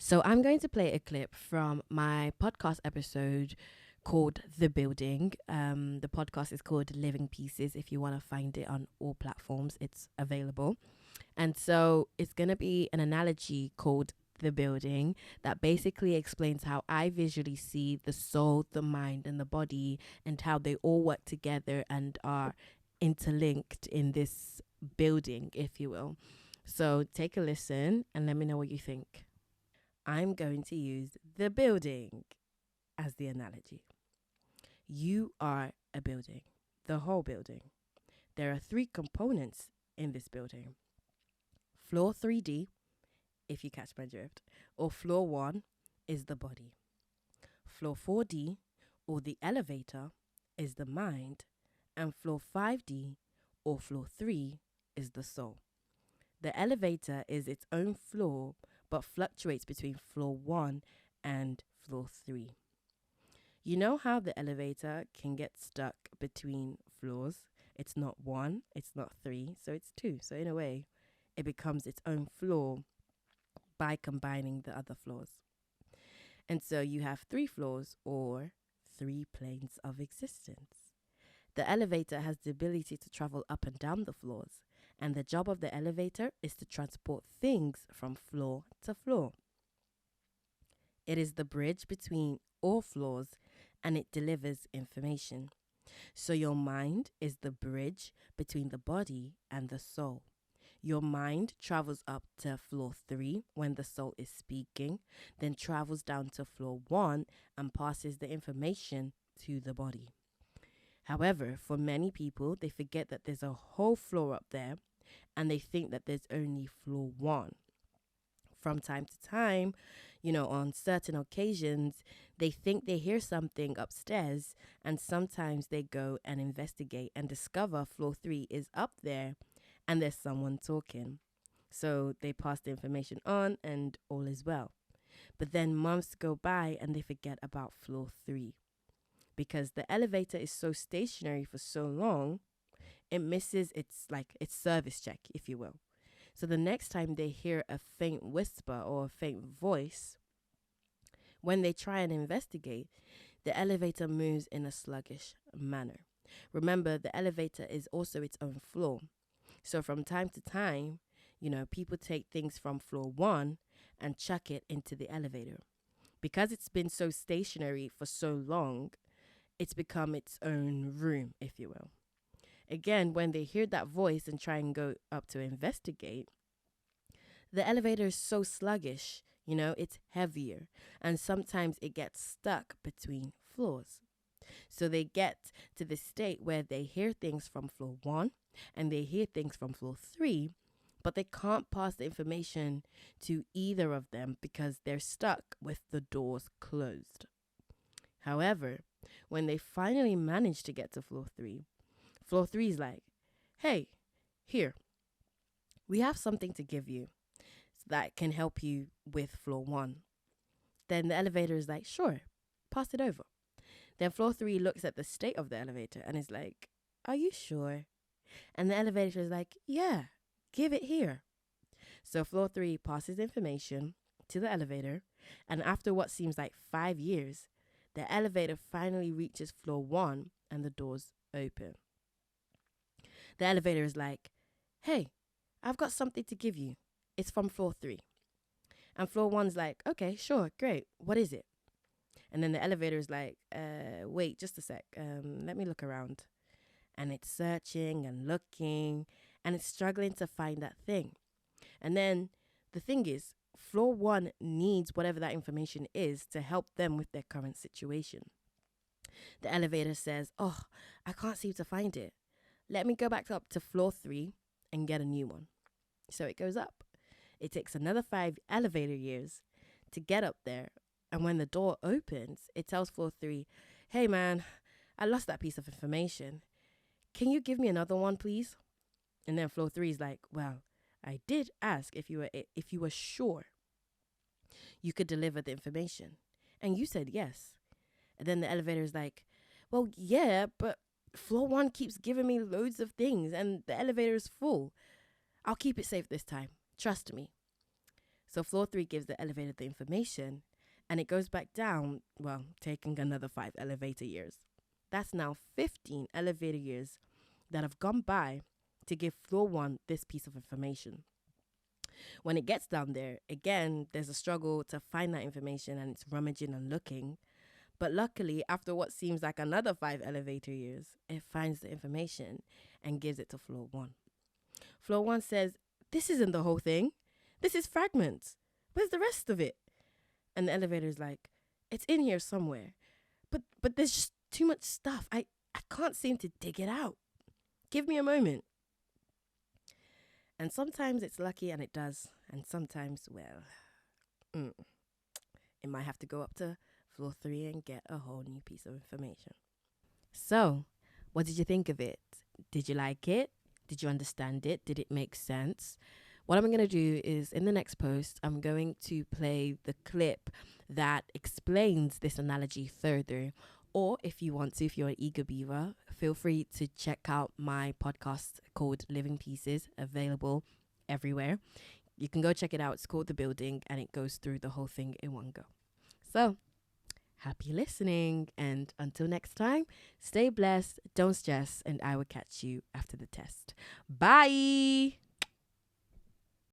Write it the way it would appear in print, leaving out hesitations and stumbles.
So I'm going to play a clip from my podcast episode called The Building. The podcast is called Living Pieces. If you want to find it on all platforms, it's available. And so it's going to be an analogy called The Building that basically explains how I visually see the soul, the mind, and the body, and how they all work together and are interlinked in this building, if you will. So take a listen and let me know what you think. I'm going to use the building as the analogy. You are a building, the whole building. There are three components in this building. Floor 3D, if you catch my drift, or floor 1 is the body. Floor 4D, or the elevator, is the mind. And floor 5D, or floor 3, is the soul. The elevator is its own floor, but fluctuates between floor 1 and floor 3. You know how the elevator can get stuck between floors? It's not 1, it's not 3, so it's 2. So in a way, it becomes its own floor by combining the other floors. And so you have 3 floors or 3 planes of existence. The elevator has the ability to travel up and down the floors, and the job of the elevator is to transport things from floor to floor. It is the bridge between all floors, and it delivers information. So your mind is the bridge between the body and the soul. Your mind travels up to floor 3 when the soul is speaking, then travels down to floor 1 and passes the information to the body. However, for many people, they forget that there's a whole floor up there and they think that there's only floor 1. From time to time, on certain occasions, they think they hear something upstairs, and sometimes they go and investigate and discover floor 3 is up there and there's someone talking. So they pass the information on and all is well. But then months go by and they forget about floor 3. Because the elevator is so stationary for so long, it misses its service check, if you will. So the next time they hear a faint whisper or a faint voice, when they try and investigate, the elevator moves in a sluggish manner. Remember, the elevator is also its own floor. So from time to time, people take things from floor 1 and chuck it into the elevator. Because it's been so stationary for so long, it's become its own room, if you will. Again, when they hear that voice and try and go up to investigate, the elevator is so sluggish, it's heavier, and sometimes it gets stuck between floors. So they get to the state where they hear things from floor 1 and they hear things from floor 3, but they can't pass the information to either of them because they're stuck with the doors closed. However, when they finally manage to get to floor 3 is like, hey, here, we have something to give you that can help you with floor 1. Then the elevator is like, sure, pass it over. Then floor 3 looks at the state of the elevator and is like, are you sure? And the elevator is like, yeah, give it here. So floor 3 passes information to the elevator, and after what seems like 5 years, the elevator finally reaches floor 1 and the doors open. The elevator is like, hey, I've got something to give you. It's from floor 3. And floor 1's like, okay, sure, great. What is it? And then the elevator is like, wait, just a sec. Let me look around. And it's searching and looking, and it's struggling to find that thing. And then the thing is, floor 1 needs whatever that information is to help them with their current situation. The elevator says, oh, I can't seem to find it. Let me go back up to floor 3 and get a new one. So it goes up. It takes another 5 elevator years to get up there. And when the door opens, it tells floor 3, hey man, I lost that piece of information. Can you give me another one, please? And then floor 3 is like, well, I did ask if you were sure you could deliver the information. And you said yes. And then the elevator is like, well, yeah, but floor 1 keeps giving me loads of things and the elevator is full. I'll keep it safe this time. Trust me. So floor 3 gives the elevator the information, and it goes back down, well, taking another 5 elevator years. That's now 15 elevator years that have gone by to give floor 1 this piece of information. When it gets down there, again, there's a struggle to find that information, and it's rummaging and looking. But luckily, after what seems like another 5 elevator years, it finds the information and gives it to floor 1. Floor 1 says, "This isn't the whole thing. This is fragments. Where's the rest of it?" And the elevator is like, "It's in here somewhere. But there's just too much stuff. I can't seem to dig it out. Give me a moment." And sometimes it's lucky and it does. And sometimes, well, it might have to go up to floor 3 and get a whole new piece of information. So, what did you think of it? Did you like it? Did you understand it? Did it make sense? What I'm going to do is, in the next post, I'm going to play the clip that explains this analogy further. Or if you want to, if you're an eager beaver, feel free to check out my podcast called Living Pieces, available everywhere. You can go check it out. It's called The Building, and it goes through the whole thing in one go. So, happy listening, and until next time, stay blessed, don't stress, and I will catch you after the test. Bye!